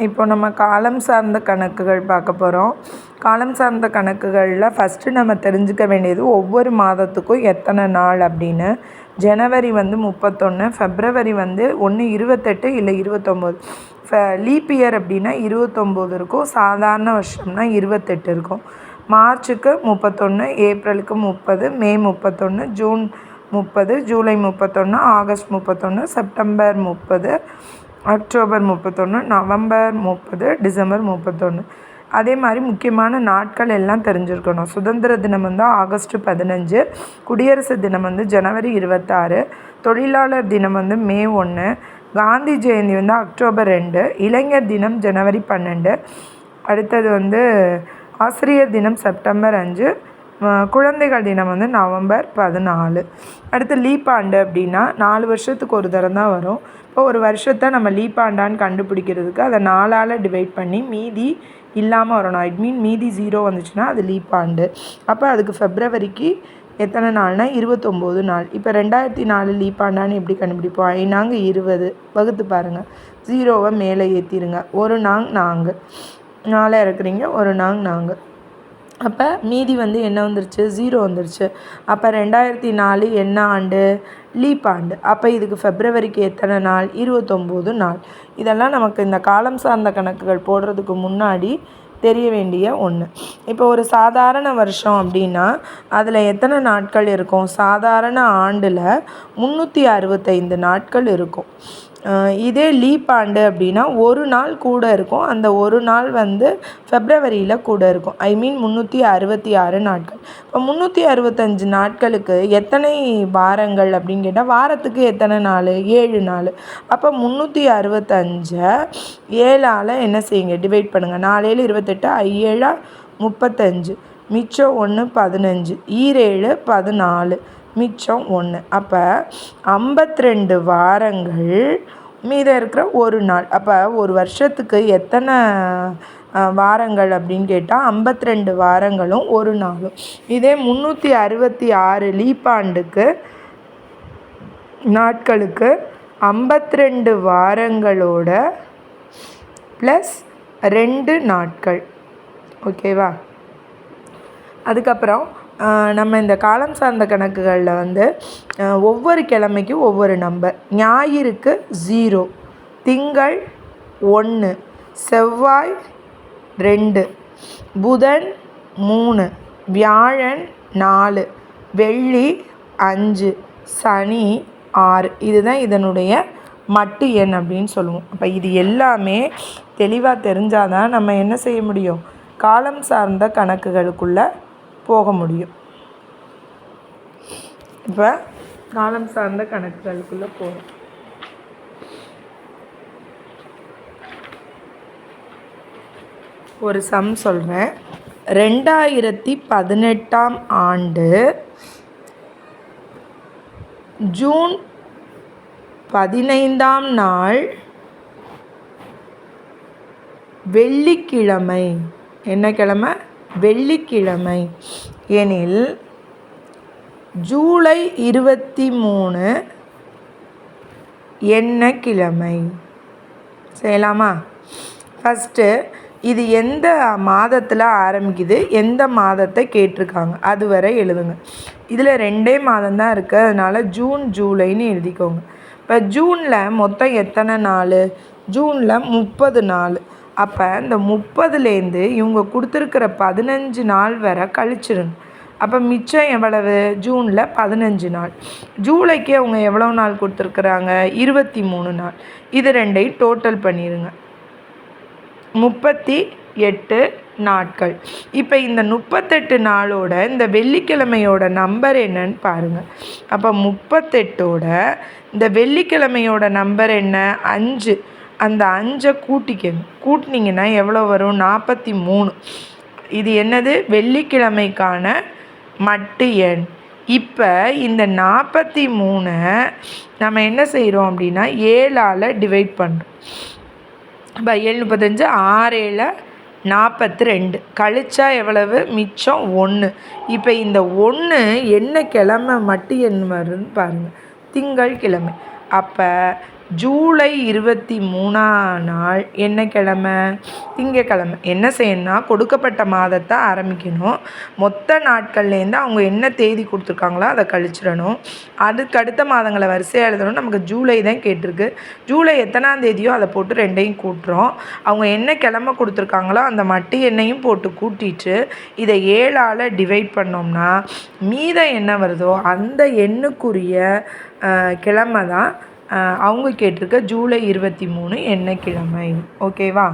இப்போ நம்ம காலம் சார்ந்த கணக்குகள் பார்க்க போகிறோம். காலம் சார்ந்த கணக்குகளில் ஃபஸ்ட்டு நம்ம தெரிஞ்சுக்க வேண்டியது ஒவ்வொரு மாதத்துக்கும் எத்தனை நாள் அப்படின்னு. ஜனவரி 31, ஃபெப்ரவரி 1 28 இல்லை 29. லீப் இயர் அப்படின்னா 29 இருக்கும், சாதாரண வருஷம்னா 28 இருக்கும். மார்ச்சுக்கு 31, ஏப்ரலுக்கு 30, மே 31, June 30, July 31, August 31, September 30, October 31, November 30, December 31. அதே மாதிரி முக்கியமான நாட்கள் எல்லாம் தெரிஞ்சிருக்கணும். சுதந்திர தினம் ஆகஸ்ட் 15, குடியரசு தினம் ஜனவரி 26, தொழிலாளர் தினம் மே 1, காந்தி ஜெயந்தி அக்டோபர் 2, இளைஞர் தினம் ஜனவரி 12, அடுத்தது ஆசிரியர் தினம் செப்டம்பர் 5, குழந்தைகள் தினம் நவம்பர் 14. அடுத்து லீப் ஆண்டு அப்படின்னா 4 வருஷத்துக்கு ஒரு தரம் தான் வரும். இப்போ ஒரு வருஷத்தை நம்ம லீப் ஆண்டான்னு கண்டுபிடிக்கிறதுக்கு அதை 4ஆல் டிவைட் பண்ணி மீதி இல்லாமல் வரணும். ஐ மீன் மீதி 0 வந்துச்சுன்னா அது லீப் ஆண்டு. அப்போ அதுக்கு ஃபெப்ரவரிக்கு எத்தனை நாள்னா 29 நாள். இப்போ 2004 லீப் ஆண்டான்னு எப்படி கண்டுபிடிப்போம்? 5 20 வகுத்து பாருங்கள். 0வை மேலே ஏற்றிடுங்க. ஒரு நாங்கள் 4 இறக்குறீங்க, ஒரு நாங்கள். அப்போ மீதி என்ன வந்துருச்சு? 0 வந்துருச்சு. அப்போ 2004 என்ன ஆண்டு? லீப் ஆண்டு. அப்போ இதுக்கு ஃபெப்ரவரிக்கு எத்தனை நாள்? 29 நாள். இதெல்லாம் நமக்கு இந்த காலம் சார்ந்த கணக்குகள் போடுறதுக்கு முன்னாடி தெரிய வேண்டிய ஒன்று. இப்போ ஒரு சாதாரண வருஷம் அப்படின்னா அதில் எத்தனை நாட்கள் இருக்கும்? சாதாரண ஆண்டில் 365 நாட்கள் இருக்கும். இதே லீப் ஆண்டு அப்படின்னா ஒரு நாள் கூட இருக்கும். அந்த ஒரு நாள் ஃபெப்ரவரியில் கூட இருக்கும். ஐ மீன் 366 நாட்கள். இப்போ 365 நாட்களுக்கு எத்தனை வாரங்கள் அப்படின்னு கேட்டால் வாரத்துக்கு எத்தனை நாள்? 7 நாள். அப்போ 365 7ஆல் என்ன செய்யுங்க? டிவைட் பண்ணுங்கள். 4 7 28, 5 7 35, மிச்சம் 1 15, 7 14, மிச்சம் 1. அப்போ 52 வாரங்கள், மீதம் இருக்கிற ஒரு நாள். அப்போ ஒரு வருஷத்துக்கு எத்தனை வாரங்கள் அப்படின்னு கேட்டால் 52 வாரங்களும் ஒரு நாளும். இதே 366 லீப் ஆண்டுக்கு நாட்களுக்கு 52 வாரங்களோட ப்ளஸ் 2 நாட்கள். ஓகேவா? அதுக்கப்புறம் நம்ம இந்த காலம் சார்ந்த கணக்குகளில் ஒவ்வொரு கிழமைக்கும் ஒவ்வொரு நம்பர். ஞாயிறுக்கு 0, திங்கள் 1, செவ்வாய் 2, புதன் 3, வியாழன் 4, வெள்ளி 5, சனி 6. இதுதான் இதனுடைய மட்டு எண் அப்படின்னு சொல்லுவோம். அப்போ இது எல்லாமே தெளிவாக தெரிஞ்சால் தான் நம்ம என்ன செய்ய முடியும்? காலம் சார்ந்த கணக்குகளுக்குள்ளே போக முடியும். இப்போ காலம் சார்ந்த கணக்குகளுக்குள்ளே போகிறோம். ஒரு சம் சொல்கிறேன். 2018ஆம் ஆண்டு ஜூன் 15ஆம் நாள் வெள்ளிக்கிழமை. என்ன கிழமை? வெள்ளிக்கிழமை எனில் ஜூலை 23 என்ன கிழமை? செய்யலாமா? ஃபஸ்ட்டு இது எந்த மாதத்தில் ஆரம்பிக்குது, எந்த மாதத்தை கேட்டிருக்காங்க அதுவரை எழுதுங்க. இதில் 2 மாதம் தான் இருக்குது, அதனால் ஜூன் ஜூலைன்னு எழுதிக்கோங்க. இப்போ ஜூனில் மொத்தம் எத்தனை நாள்? ஜூனில் 30 நாள். அப்போ இந்த 30லேருந்து இவங்க கொடுத்துருக்கிற 15 நாள் வரை கழிச்சிருங்க. அப்போ மிச்சம் எவ்வளவு? ஜூனில் 15 நாள். ஜூலைக்கு அவங்க எவ்வளோ நாள் கொடுத்துருக்குறாங்க? 23 நாள். இது 2ஐயும் டோட்டல் பண்ணிடுங்க. 38 நாட்கள். இப்போ இந்த 38 நாளோட இந்த வெள்ளிக்கிழமையோட நம்பர் என்னன்னு பாருங்கள். அப்போ 38ஓட இந்த வெள்ளிக்கிழமையோட நம்பர் என்ன? 5. அந்த 5ஐ கூட்டினீங்கன்னா எவ்வளோ வரும்? 43. இது என்னது? வெள்ளிக்கிழமைக்கான மட்டு எண். இப்போ இந்த 43 நம்ம என்ன செய்கிறோம் அப்படின்னா 7ஆல் டிவைட் பண்ணுறோம். இப்போ 7 35, 6 7 42, கழிச்சா எவ்வளவு? மிச்சம் 1. இப்போ இந்த 1 என்ன கிழமை மட்டு எண் வருதுன்னு பாருங்கள்? திங்கள் கிழமை. அப்போ ஜூலை 23ஆம் நாள் என்ன கிழமை? திங்கக்கிழமை. என்ன செய்யணும்னா கொடுக்கப்பட்ட மாதத்தை ஆரம்பிக்கணும். மொத்த நாட்கள்லேருந்து அவங்க என்ன தேதி கொடுத்துருக்காங்களோ அதை கழிச்சிடணும். அதுக்கு அடுத்த மாதங்களை வரிசையாக எழுதணும். நமக்கு ஜூலை தான் கேட்டிருக்கு. ஜூலை எத்தனாம் தேதியோ அதை போட்டு ரெண்டையும் கூட்டுறோம். அவங்க என்ன கிழமை கொடுத்துருக்காங்களோ அந்த மட்டு எண்ணையும் போட்டு கூட்டிட்டு இதை 7ஆல் டிவைட் பண்ணோம்னா மீதம் என்ன வருதோ அந்த எண்ணுக்குரிய கிழமை தான் அவங்க கேட்டிருக்க ஜூலை 23 என்ன கிழமை? ஓகேவா?